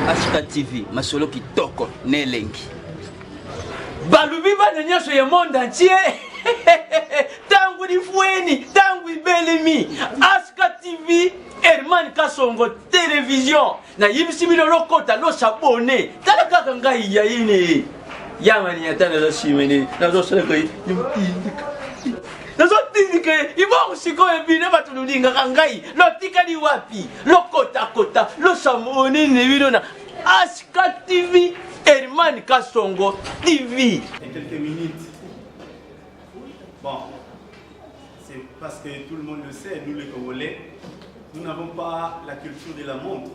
Ashka TV, masolo kitoko nelengi. Balubi bana nyonso ya monde entier. Tangu Lifueni, tangu Ibelemi, Ashka TV, Herman Kasongo télévision. Na yibisi mino lokota lo s'abonner. Tala kaka ngai ya ini. Yamani yatana lo simeni. Na zo sele kai. Nazo tindike ibo siko ebine batululinga kangai lo tikali wapi lo kota kota lo samoni ne bidona Ashka TV Herman Kasongo TV. En quelques minutes. Bon, c'est parce que tout le monde le sait, nous les Congolais, nous n'avons pas la culture de la montre,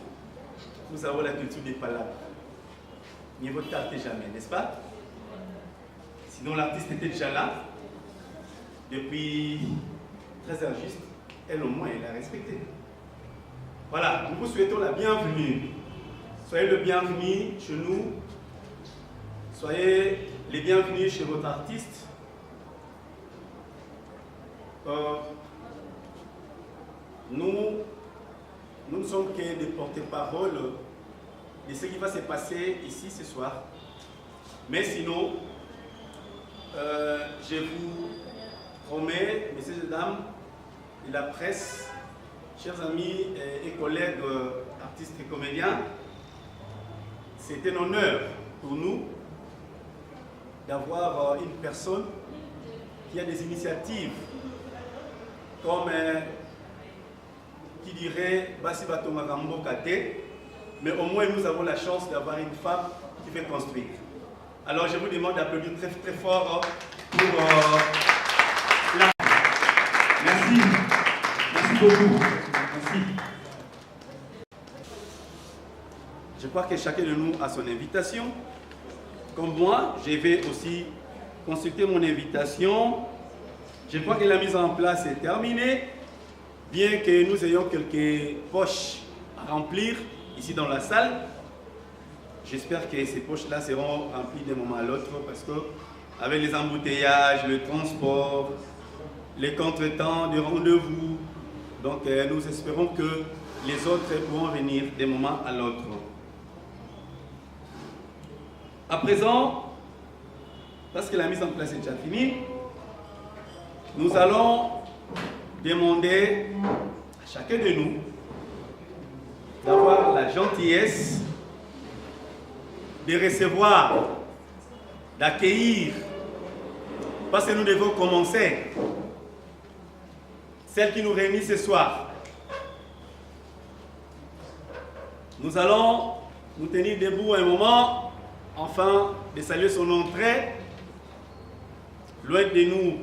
nous avons la culture des palabres. Mieux vaut tarder jamais, n'est-ce pas? Sinon l'artiste était déjà là. Depuis 13 heures juste, elle au moins, elle a respecté. Voilà, nous vous souhaitons la bienvenue. Soyez le bienvenu chez nous. Soyez les bienvenus chez votre artiste. Nous ne sommes que des porte-parole de ce qui va se passer ici ce soir. Mais sinon, je vous promets, messieurs et dames de la presse, chers amis et collègues artistes et comédiens, c'est un honneur pour nous d'avoir une personne qui a des initiatives comme qui dirait Basi Batonga Gambo Kate, mais au moins nous avons la chance d'avoir une femme qui fait construire. Alors je vous demande d'applaudir très très fort pour la... Merci. Merci beaucoup. Merci. Je crois que chacun de nous a son invitation. Comme moi, je vais aussi consulter mon invitation. Je crois que la mise en place est terminée. Bien que nous ayons quelques poches à remplir ici dans la salle, j'espère que ces poches-là seront remplies d'un moment à l'autre parce que avec les embouteillages, le transport, les contretemps, les rendez-vous, donc nous espérons que les autres pourront venir d'un moment à l'autre. À présent, parce que la mise en place est déjà finie, nous allons demander à chacun de nous d'avoir la gentillesse de recevoir, d'accueillir, parce que nous devons commencer, celle qui nous réunit ce soir. Nous allons nous tenir debout un moment, afin de saluer son entrée. Loin de nous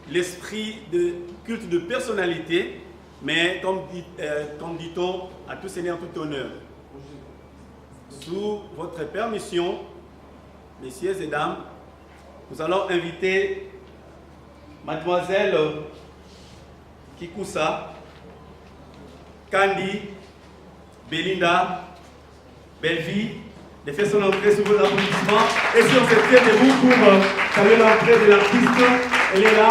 l'esprit de culte de personnalité, mais comme dit-on, à tout seigneur, tout honneur. Sous votre permission, messieurs et dames, nous allons inviter mademoiselle Kikusa, Candy, Belinda, Bellevie, de faire son entrée sous vos applaudissements. Et si on se tient debout pour saluer l'entrée de l'artiste, elle est là.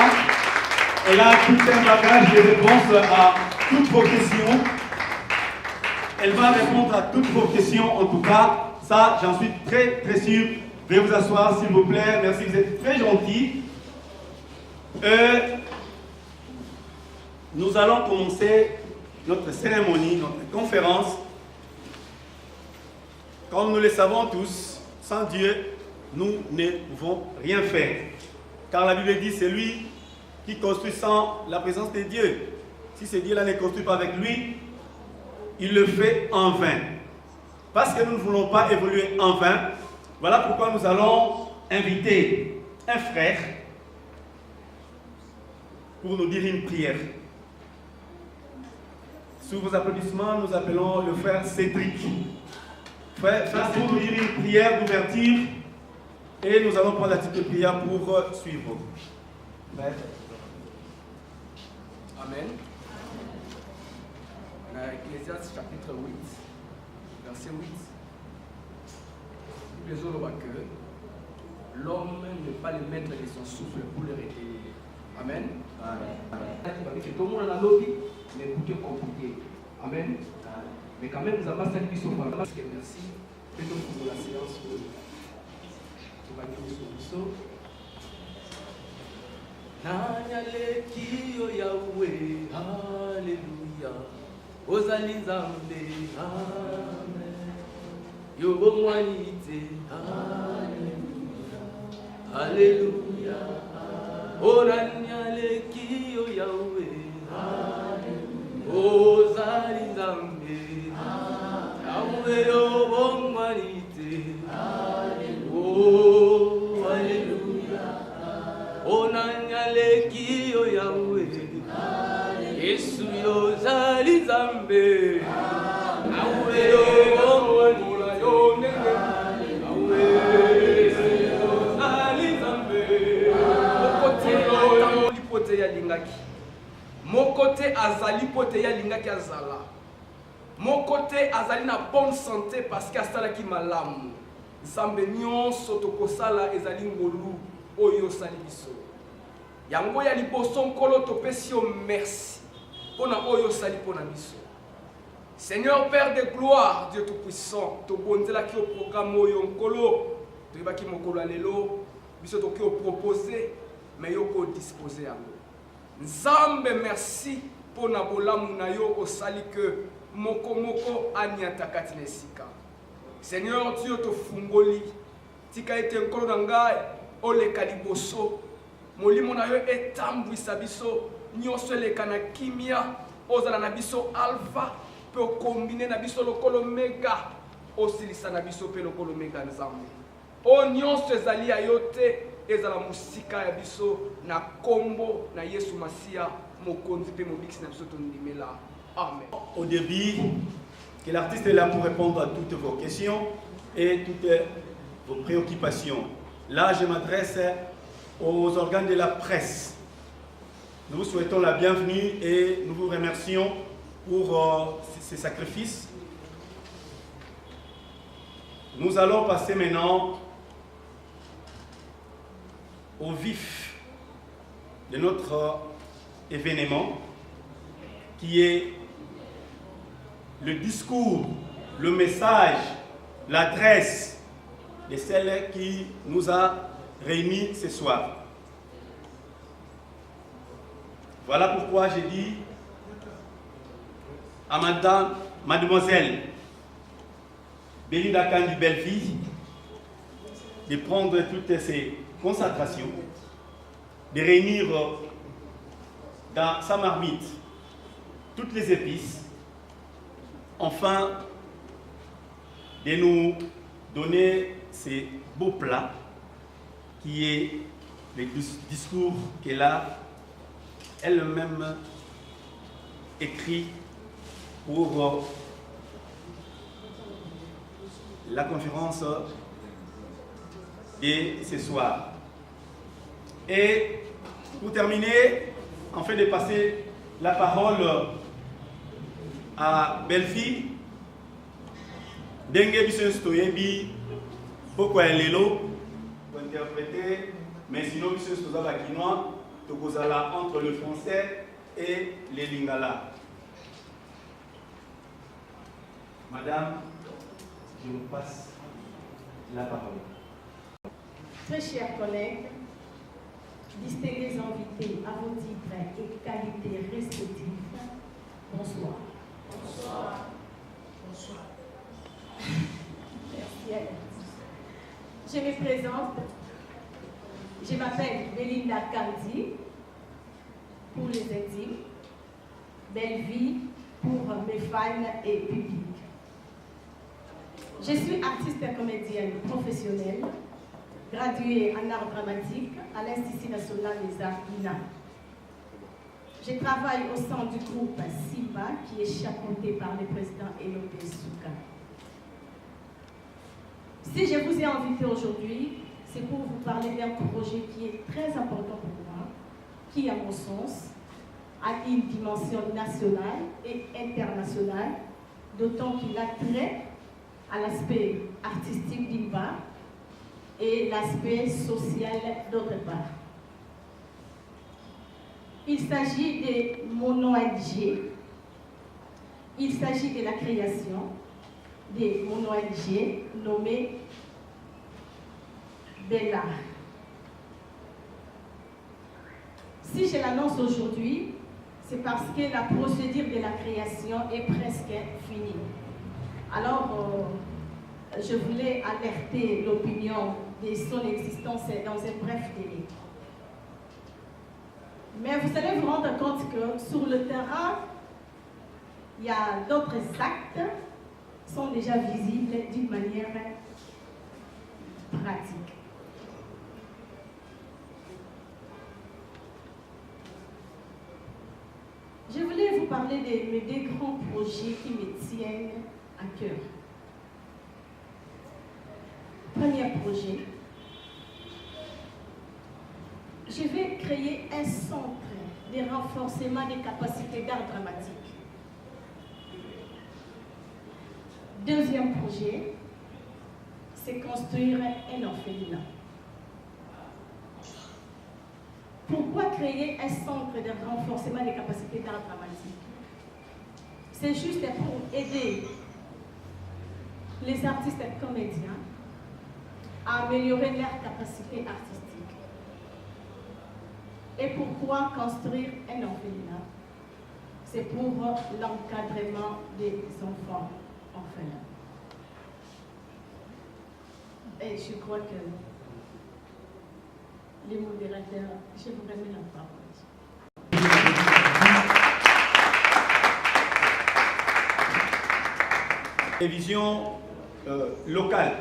Elle a tout un bagage de réponses à toutes vos questions. Elle va répondre à toutes vos questions, en tout cas. Ça, j'en suis très très sûr. Veuillez vous asseoir, s'il vous plaît. Merci, vous êtes très gentils. Nous allons commencer notre cérémonie, notre conférence. Comme nous le savons tous, sans Dieu, nous ne pouvons rien faire. Car la Bible dit, c'est lui qui construit sans la présence de Dieu. Si ce Dieu-là ne construit pas avec lui, il le fait en vain. Parce que nous ne voulons pas évoluer en vain, voilà pourquoi nous allons inviter un frère pour nous dire une prière. Sous vos applaudissements, nous appelons le frère Cédric. Frère, pour nous dire une prière d'ouverture et nous allons prendre la petite prière pour suivre. Amen. Ecclésiaste chapitre 8, verset 8. Les autres que l'homme n'est pas le maître de son souffle pour le retenir. Amen. Amen. Tout le monde a lobby, mais écoutez compliqué. Amen. Mais quand même, nous avons salué son papa. Merci. Faites-nous pour la séance. Tu vas dire son Nanyaleki o Yahweh, Alléluia. Ozali Nzambe, Amen. Yobo mwanite, Alléluia. Alléluia. O nanyaleki o Yahweh, Alléluia. Ozali Nzambe, Yahweh yobo mwanite, Alléluia. Oh, Alléluia. O nanyaleki o Yahweh, Yesu yozali Nzambe, Yahweh yobo mwanite, Yahweh yozali Nzambe. Mokote ya lingaki, mokote azali pote ya lingaki azala, mokote azali na bonne santé parce que asalaki malamu. Nzambe nyonso tokosala ezali ngolu oyo sali biso. Yango ya liboso nkolo topesi yo merci pona oyo sali pona biso. Seigneur Père de gloire, Dieu tout-puissant, tobonzelaki au programme oyo nkolo, toyebaki mokolo lelo biso toki o proposer mais yo ko disposer yango. Nzambe merci pona bolamu na yo osali que moko moko anyata kati na esika. Seigneur Dieu tofungoli tika ete nkolo na ngai oleka liboso molimo na yo etambwisa biso nyonso eleka na kimia ozala na biso alpha pe okombine na biso lokolo mega osilisa na biso pe lokolo mega Nzambe o nyonso ezali ya yo te ezala musika ya biso na kombo na Yesu Masia mokonzi pe mobikisi na biso tondimela. Amen. Au début, que l'artiste est là pour répondre à toutes vos questions et toutes vos préoccupations. Là, je m'adresse aux organes de la presse. Nous vous souhaitons la bienvenue et nous vous remercions pour ces sacrifices. Nous allons passer maintenant au vif de notre événement qui est le discours, le message, l'adresse de celle qui nous a réunis ce soir. Voilà pourquoi j'ai dit à mademoiselle Belinda Kandi Belle-Vie de prendre toutes ces concentrations, de réunir dans sa marmite toutes les épices, enfin de nous donner ces beaux plats qui est le discours qu'elle a elle-même écrit pour la conférence de ce soir. Et pour terminer, afin de passer la parole à Belle-Fille, Dengue Biso Stoyebi, pourquoi elle est là pour interpréter, mais sinon Biso Stoza Kinois, Tokozala entre le français et les lingala. Madame, je vous passe la parole. Très chers collègues, distingués invités à vos titres et qualités respectives, bonsoir. Bonsoir. Bonsoir. Merci à vous. Je me présente. Je m'appelle Belinda Kandi pour les intimes, Belle-Vie pour mes fans et publics. Je suis artiste et comédienne professionnelle, graduée en art dramatique à l'Institut national des arts INA. Je travaille au sein du groupe SIMBA qui est chapeauté par le président Elope Souka. Si je vous ai invité aujourd'hui, c'est pour vous parler d'un projet qui est très important pour moi, qui, à mon sens, a une dimension nationale et internationale, d'autant qu'il a trait à l'aspect artistique d'une part et l'aspect social d'autre part. Il s'agit de mon ONG, il s'agit de la création de mon ONG nommée Bella. Si je l'annonce aujourd'hui, c'est parce que la procédure de la création est presque finie. Alors, je voulais alerter l'opinion de son existence dans un bref délai. Mais vous allez vous rendre compte que sur le terrain, il y a d'autres actes qui sont déjà visibles d'une manière pratique. Je voulais vous parler de mes deux grands projets qui me tiennent à cœur. Premier projet, je vais créer un centre de renforcement des capacités d'art dramatique. Deuxième projet, c'est construire un orphelinat. Pourquoi créer un centre de renforcement des capacités d'art dramatique? C'est juste pour aider les artistes et comédiens à améliorer leurs capacités artistiques. Et pourquoi construire un orphelinat? C'est pour l'encadrement des enfants orphelins. Et je crois que les modérateurs, je vous remets la parole. Télévision locale.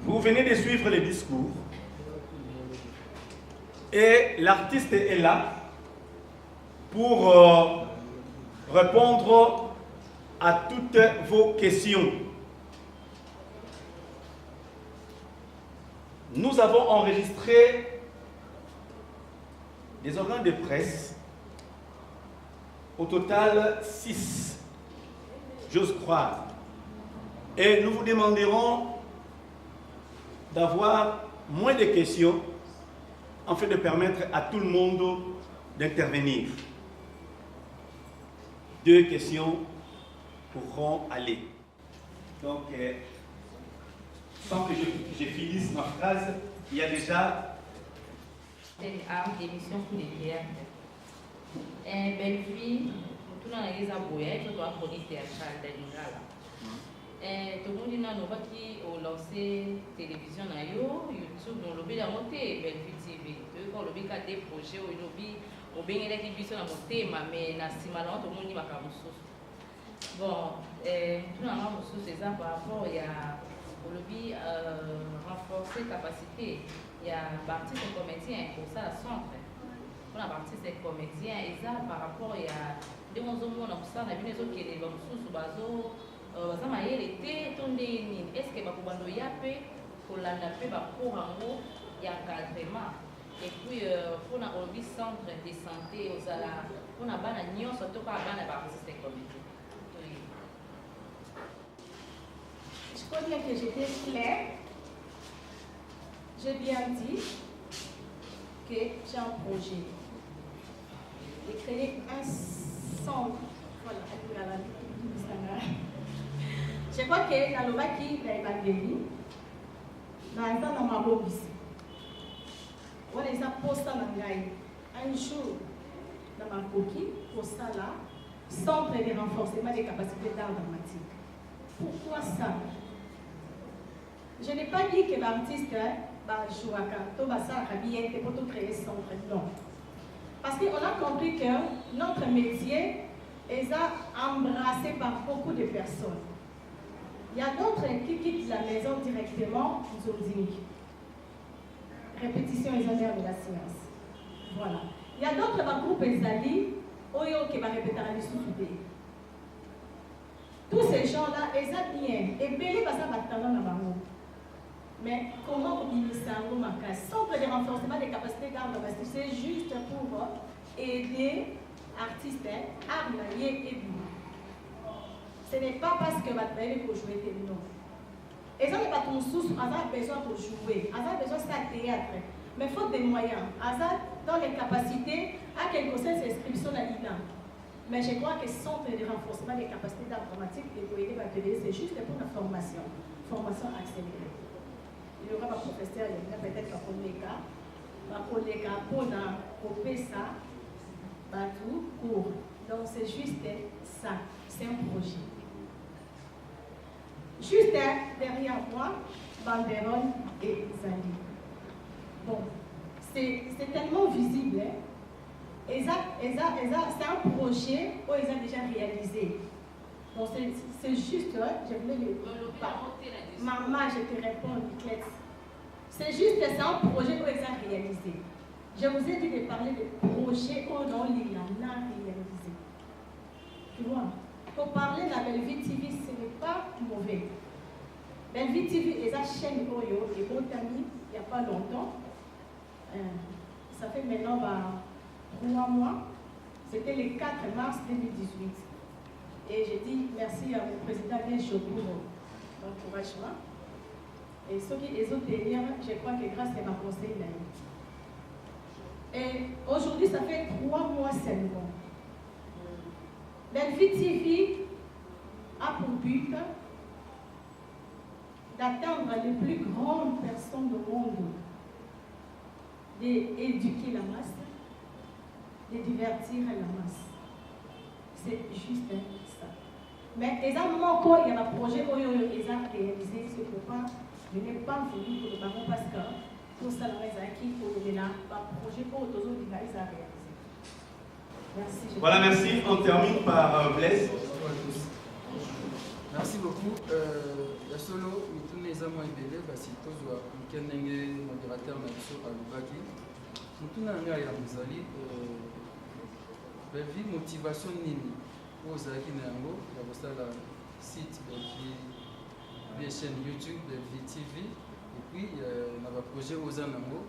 Vous venez de suivre les discours et l'artiste est là pour répondre à toutes vos questions. Nous avons enregistré des organes de presse, au total 6, j'ose croire. Et nous vous demanderons d'avoir moins de questions afin de permettre à tout le monde d'intervenir. 2 questions pourront aller. Donc, sans que je finisse ma phrase, il y a déjà... Une arme d'émission pour les théâtres. Belle vie, tout le monde est à Boya, tout le monde est théâtral de Lingala. Tout le monde a lancé télévision, YouTube, dans le but de monter Belle vie TV. Quand le but a des projets, au bien il y a des émissions à monter, mais tout le monde est à bon, tout le monde est à par rapport à renforcer capacité. Il y a une partie des comédiens pour ça, centre. Pour la partie des comédiens, et ça par rapport à des gens qui ont ça, on a vu les autres qui les vont sous bazo. Ça m'a été tombé. Est-ce que vous pouvez y aller pour la pour en haut, il y a un encadrement. Et puis pour la centre de santé, on a ban nion surtout pas ban la partie des comédiens. Je crois bien que j'étais claire. J'ai bien dit que j'ai un projet de créer un centre. Voilà, je crois que dans le Baki, dans l'évangélie, dans ma bobisi, on les a postés un jour dans ma coquille, pour ça là, centre de renforcement des capacités d'art dramatique. Pourquoi ça? Je n'ai pas dit que l'artiste va jouer à Kanto, va s'arrêter pour tout créer son centre. Non. Parce qu'on a compris que notre métier est embrassé par beaucoup de personnes. Il y a d'autres qui quittent la maison directement aux Zodiniques. Répétition exagère de la science. Voilà. Il y a d'autres groupes Ezali, Oyo qui va répéter à l'issue. Tous ces gens-là, ils ont bien. Et Bélé va s'abattre dans la maman. Mais comment on dit ça? Centre de renforcement des capacités d'art dramatique, c'est juste pour aider artistes, arts et boulot. Ce n'est pas parce que votre belle pour jouer des noms. Et ça n'est pas ton sous, Azad a besoin pour jouer, Azad a besoin de théâtre. Mais il faut des moyens. Azad, dans les capacités, à quelque chose d'inscription à l'INA. Mais je crois que centre de renforcement des capacités d'art dramatique, les coïdés bateliers, c'est juste pour la formation accélérée. Il y aura un professeur, il y a peut-être un collègue pour couper ça, tout court. Donc c'est juste ça, c'est un projet. Juste derrière moi, banderole et Zali. Bon, c'est tellement visible. Et ça, c'est un projet où ils ont déjà réalisé. Donc c'est juste, je voulais le... Maman, je te réponds, Niclette. C'est juste, c'est un projet où ils ont réalisé. Je vous ai dit de parler de projets où on a réalisé. Tu vois, pour parler de la Belleville TV, ce n'est pas mauvais. Belleville TV, ils ont chaîne Oyo et Otami, il n'y a pas longtemps. Ça fait maintenant 3 mois. C'était le 4 mars 2018. Et j'ai dit merci à mon président Bencho pour l'encouragement. Et ceux qui les autres délires, je crois que grâce à ma conseil, et aujourd'hui, ça fait 3 mois seulement. Belleville TV a pour but d'atteindre les plus grandes personnes du monde, d'éduquer la masse, de divertir la masse. C'est juste ça. Mais les amants, il y a un projet qui a réalisé, c'est pourquoi je n'ai pas voulu que le baron Pascal, pour ça, qui est là, un projet pour les autres, a réalisé. Merci. Voilà, merci. On termine par Blaise. Bonjour à tous. Merci beaucoup. La solo, tous les amants et bébés, si tous doivent un modérateur à Lubaki. Nous avons un Mozali. Belleville motivation nini pour Zaki Nango, il y a le site Belleville, la chaîne YouTube Belleville TV, et puis il y a un projet aux Nango,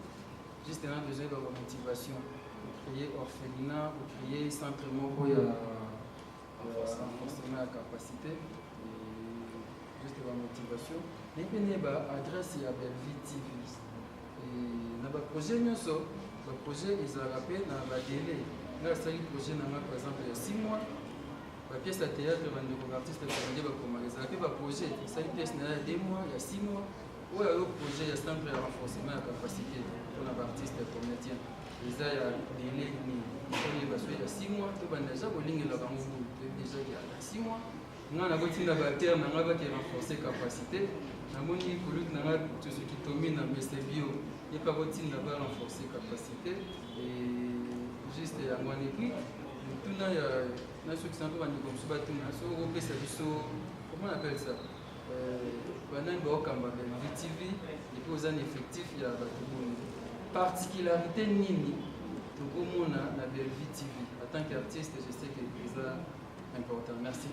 juste un besoin de motivation pour créer orphelinat, pour créer centre moko ya renforcement de capacité, et juste la motivation. Et puis il y a l'adresse à Belleville TV. Et dans le projet, le projet ils ont rappelé dans la délai. Là, c'est un projet, par exemple, il y a 6 mois. La pièce à théâtre, les artistes ils ont projet. C'est une pièce il y a 2 mois, il y a 6 mois. Où il y a un projet, il y a un centre de renforcement de la capacité pour les artistes et les comédiens. Il y a des délais, il y a 6 mois. Il y a déjà il y a 6 mois. Nous avons renforcé la capacité. Nous avons dit que nous avons tout ce qui domine dans le bio. Il y a renforcer la capacité. Juste à mon équipe, tout le monde a ceux qui sont un peu comme ça, comment on appelle ça? Pendant que vous avez TV, et puis vous avez un effectif, il y a une particularité nini, donc au monde on a Belleville TV. En tant qu'artiste, je sais que c'est important. Merci.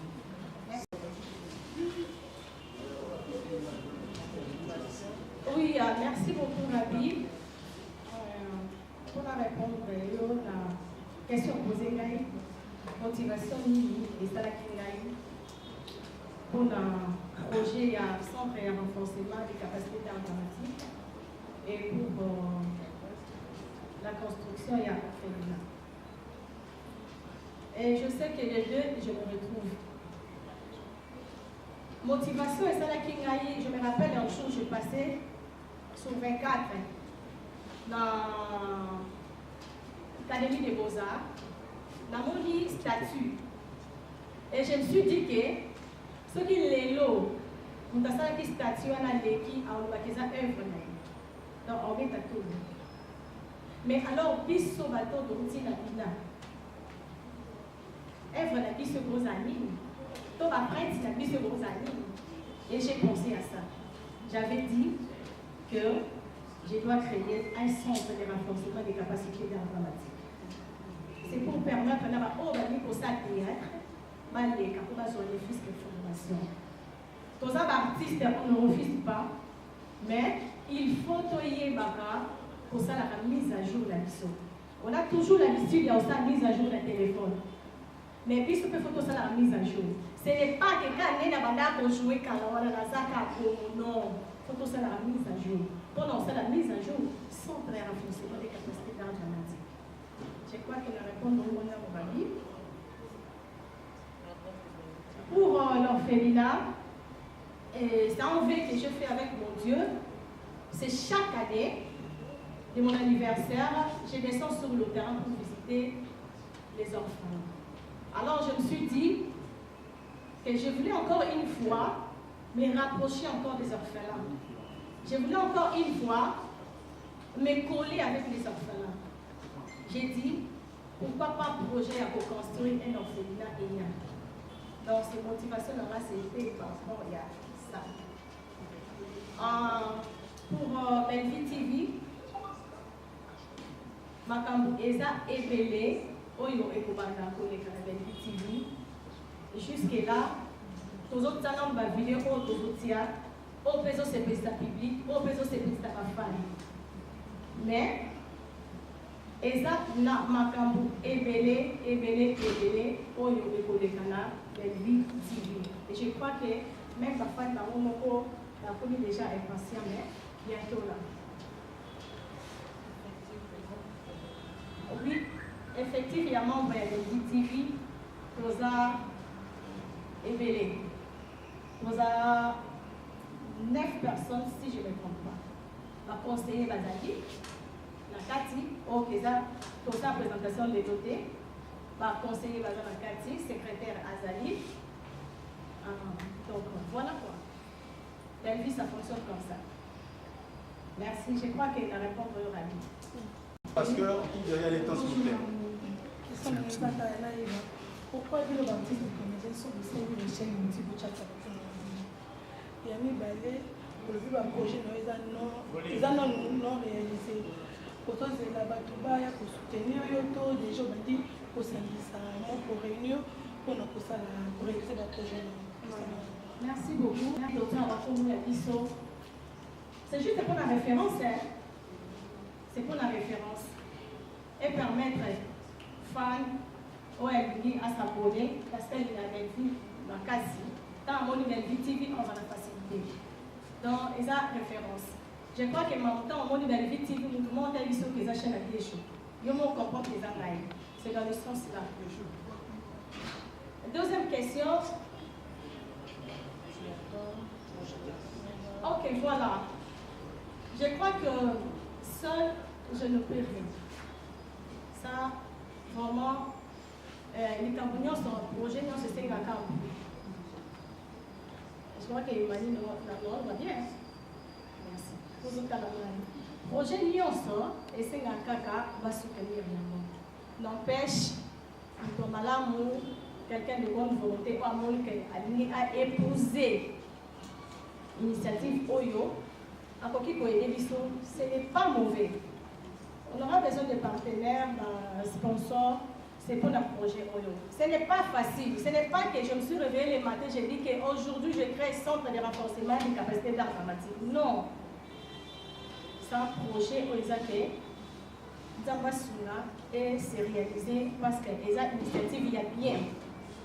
Oui, merci beaucoup, Rabi. Pour répondre à la question posée, motivation et ça pour un projet à centre et renforcement des capacités d'art dramatique et pour la construction et l'orphelinat. Et je sais que les deux, je me retrouve. Motivation et ça je me rappelle un jour, je passais sur 24 dans l'Académie des Beaux-Arts, dans mon statut. Et je me suis dit que ce qui est là, nous avons un statut à l'équipe, on va faire œuvre. Donc on met à tout. Mais alors, bis sur le bateau de routine à Bina. Œuvre la bis sur gros amis. Donc après, c'est la bis sur gros amis. Et j'ai pensé à ça. J'avais dit que je dois créer un centre de renforcement des capacités d'art dramatique. C'est pour permettre pour ça théâtre, les refusent de formation. Tous les artistes, on ne refuse pas, mais il faut pour ça la mise à jour de la mission. On a toujours l'habitude, il y a aussi la mise à jour du téléphone. Mais puis, ce que faut ça la mise à jour. Ce n'est pas que quand on a joué quand on a non, il faut ça la mise à jour. Pendant ça, la mise à jour, centre de renforcement des capacités d'art dramatique. Je crois que la réponse au monde à Mobali. Pour l'orphelinat, c'est un vœu que je fais avec mon Dieu. C'est chaque année de mon anniversaire, je descends sur le terrain pour visiter les enfants. Alors je me suis dit que je voulais encore une fois me rapprocher encore des orphelins. Je voulais encore une fois me coller avec les orphelins. J'ai dit, pourquoi pas un projet à construire un orphelinat ayant. Donc, ces motivations-là, c'était par rapport à ça. Pour Belvi TV, Makambu Eza Ebele, Oyo Ekobanda Koleka Belvi TV. Jusque-là, tous les autres canaux de vidéo, tous les autres, au peso c'est pesta public, au peso c'est pesta famille. Mais, Eza na Makambu Ebele, Oyo Ekoleka Belvi TV. Et je crois que même parfois, la famille déjà est patient, mais bientôt là. Oui, effectivement, il y a Belvi TV, Rosa Ebele. Rosa 9 personnes, si je ne me trompe pas. La conseillère Bazali, la Kati, pour sa présentation des dotés. La conseillère Bazali, la Kati, secrétaire Azali. Donc voilà quoi. Belvi, ça fonctionne comme ça. Merci, je crois que la réponse est rapide. Parce que derrière les temps, s'il vous plaît. Pourquoi dire aux artistes de comédien sont aussi une chaîne multi-bouchata? Il y a mis balai pour le plus projet, ils en ont non réalisé. Pour toi, c'est là-bas, tout bas, pour soutenir Yoto, des gens m'ont dit pour s'investir, pour réunir, pour réaliser la projet. Merci beaucoup. C'est juste pour la référence, hein. C'est pour la référence. Et permettre aux fans OMB à s'abonner parce qu'elle a Belvi dans quasi. Dans mon Belvi TV, on va la faciliter. Donc, ils ont référence. Je crois que maintenant, mon Belvi TV, nous demandons à l'issue qu'ils achètent la déchou. Ils me comprennent les années. C'est dans le sens là. Deuxième question. Ok, voilà. Je crois que seul, je ne peux rien. Ça, vraiment, les Camerounais sont un projet, non, c'est un Cameroun. Je crois que Emmanuel va bien. Merci. Pour le Cameroun. Projet Lyon sort et c'est un caca va soutenir évidemment. N'empêche, comme l'amour, quelqu'un de bonne volonté, pas mon a épousé l'initiative Oyo. Ce n'est pas mauvais. On aura besoin de partenaires, de sponsors, c'est pour le projet Oyo. Ce n'est pas facile. Ce n'est pas que je me suis réveillée le matin, j'ai dit qu'aujourd'hui je crée un centre de renforcement des capacités d'art dramatique. Non. C'est un projet Oyo et c'est réalisé parce que les initiatives, il y a bien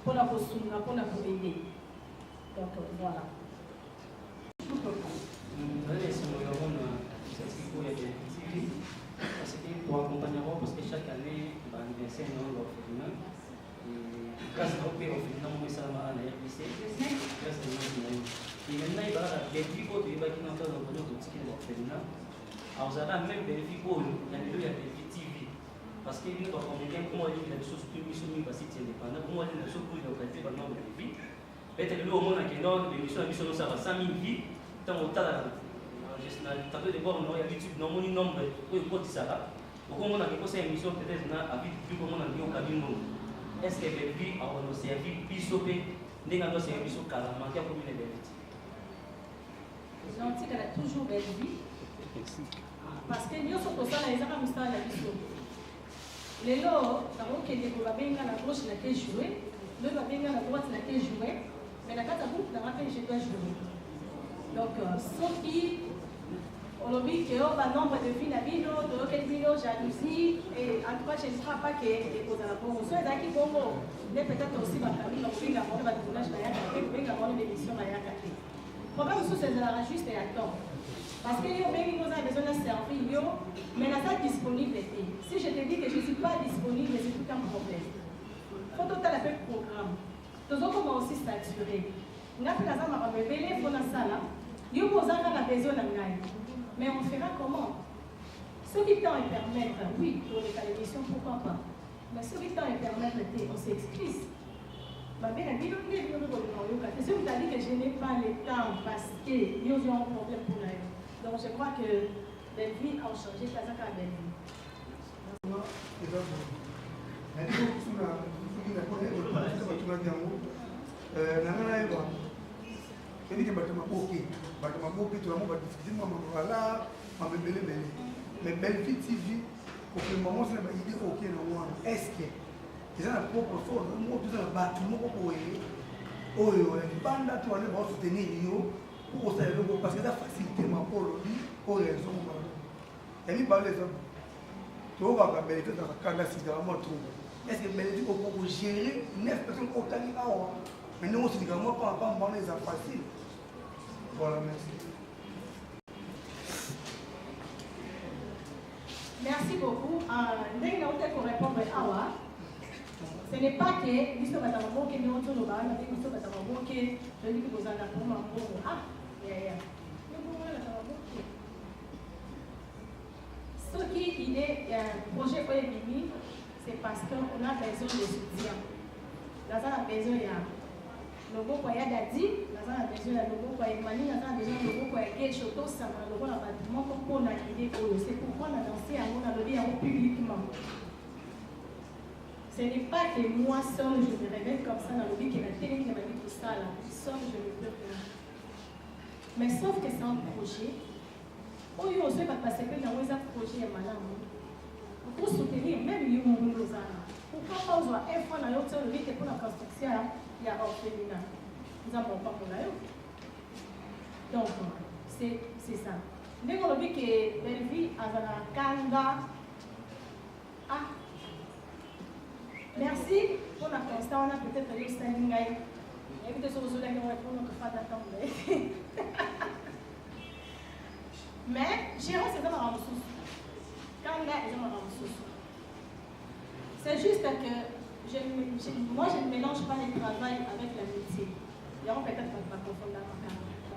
pour la posture, pour la aider. Donc voilà. Parce que pour accompagner, parce que chaque année, l'anniversaire de l'orphelinat, grâce à l'orphelinat, on ça à la RBC, grâce à l'orphelinat. Et maintenant, il va y avoir des filles qui vont faire l'orphelinat. Alors, ça va même des filles il y a des filles TV. Parce que nous, quand on vient, comment on dit la chose plus mission, parce que c'est indépendant, comment on dit la chose plus localité par le nombre de filles. Peut-être que nous, au monde, l'émission, ça va 100 000 filles. Tant au tas, de voir on a YouTube, non, mon nombre, oui, pour ça là. Au moment où on a posé une émission, peut-être on a vu comment on a mis au cabine. Est-ce que les filles ont servi plus sauvé, n'est-ce pas servi sur carrément, qui a commis les belles filles? Gentil, elle a toujours belle vie. Parce que nous sommes pour ça, les gens ont la mission. Les lots, d'abord que les babins à la gauche n'a qu'à jouer, le babin à la droite n'a qu'à jouer, mais la carte à bout, la rappel, je dois jouer. Donc, sauf qui, on a vu qu'il y a un nombre de filles à Bino, de Bino, jalousie, et en tout cas, je ne crois pas qu'il y ait des causes à la bonne. Soit qui vont, mais peut-être aussi ma famille, donc oui, la bonne, va tournage, la yaka, oui, la bonne émission, la yaka. Le problème, c'est que c'est juste et attends. Parce que yo, même nous avons besoin de servir, mais nous sommes disponibles. Si je te dis que je ne suis pas disponible, c'est tout un problème. Il faut tout à fait le programme. Nous avons aussi saturé. Nous avons besoin de révéler pour la salle. Nous avons besoin de gagner. Mais on fera comment? Ceux qui t'ont permettre, oui, pour les télévisions, pourquoi pas? Mais ceux qui t'ont permettre, on s'excuse. Ceux qui t'ont dit que je n'ai pas le temps parce que nous avons un problème pour nous. Donc je crois que les vies ont changé, ça a bien. Mais Belle-Vie TV, pour que le moment où on a idée OK non est-ce que ils ont la propre force, nous tous dans le bâtiment pour les bandes tu vas soutenir pour ça parce que ça facilite ma pour lui pour raison et lui parler ça tu vas pas Belle-Vie dans la cadre c'est vraiment trop est-ce que Belle-Vie pour gérer 9 personnes au tali là mais nous aussi vraiment pas les facile voilà merci. Merci beaucoup. Pour répondre à ce n'est pas que nous sommes à mon que nous sommes à que je dis que vous en avez pour moi. Ah, ce qui est projet OEBIMI, c'est parce qu'on a besoin de soutien. Là, on a besoin de logo kwa ya dadi, on a besoin de logo kwa Emmanuel, on a besoin de logo kwa Gay Choto, ça va logo la bâtiment pour la idée. C'est pourquoi on a dansé à mon avis publiquement. Ce n'est pas que moi seul je me réveille comme ça dans le vie que la télé qui m'a dit tout ça là, seul je ne peux pas. Mais sauf que c'est un projet. Oh yo, je vais passer que dans un projet madame. Pour soutenir même les gens nous ana. Pourquoi pas on un fois dans l'autre le vie que pour la construction il y a orphelinat. Nous n'avons pas pour la donc c'est ça. Dès qu'on a vu que Belle-Vie a la Kanda. Ah. Merci pour la constat. On a peut-être eu Salingaï. Il y a des choses qui vont répondre que pas d'attendre. Mais Gérard, c'est dans ma ressource. Kanda est dans ma ressource. C'est juste que moi, je ne mélange pas le travail avec la métier. Il y aura peut-être pas confondre la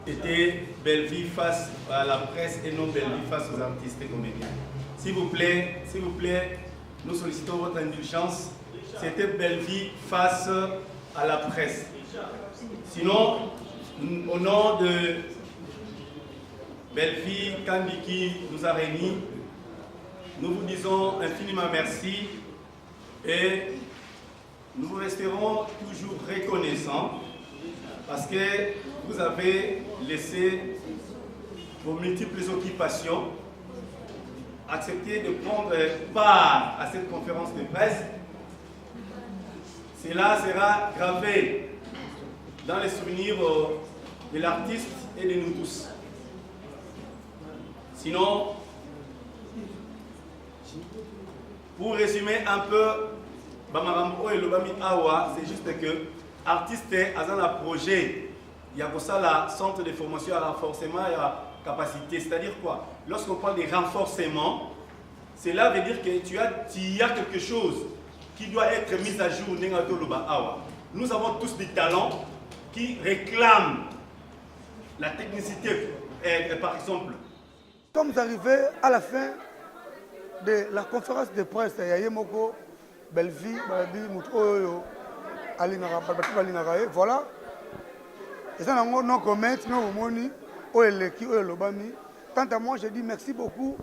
C'était Belle-Vie face à la presse et non Belle-Vie face aux artistes et comédiens. S'il vous plaît, nous sollicitons votre indulgence. C'était Belle-Vie face à la presse. Sinon, au nom de Belle-Vie Kandiki nous a réunis, nous vous disons infiniment merci et nous vous resterons toujours reconnaissants parce que vous avez laissé vos multiples occupations accepter de prendre part à cette conférence de presse. Cela sera gravé dans les souvenirs de l'artiste et de nous tous. Sinon, pour résumer un peu, Bamarambo et Lobami Awa, c'est juste que artiste a un projet, il y a ça la centre de formation à renforcement et à capacité. C'est-à-dire quoi? Lorsqu'on parle de renforcement, cela veut dire que tu as quelque chose qui doit être mis à jour. Nous avons tous des talents qui réclament la technicité, par exemple. Nous sommes arrivés à la fin de la conférence de presse. Il y a Yemoko, Belle-Vie, voilà. Et ça, nous avons commis, Quant à moi, je dis merci beaucoup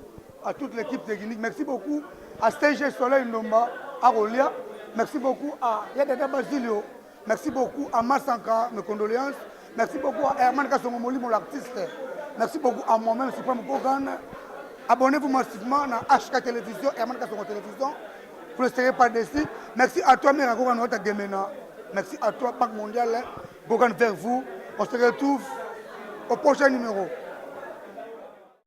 à toute l'équipe technique. Merci beaucoup à STG Soleil Ndomba, à Rolia. Merci beaucoup à Yadada Basilio. Merci beaucoup à Massanka, mes condoléances. Merci beaucoup à Herman Kassongomoli, mon artiste. Merci beaucoup à moi-même, Suprême Kogan. Abonnez-vous massivement à HK Télévision, Herman Kassongo Télévision. Vous ne serez pas déçus. Merci à toi, Mera Kogan, notre Gemena. Merci à toi, Banque Mondiale. Kogan vers vous. On se retrouve au prochain numéro.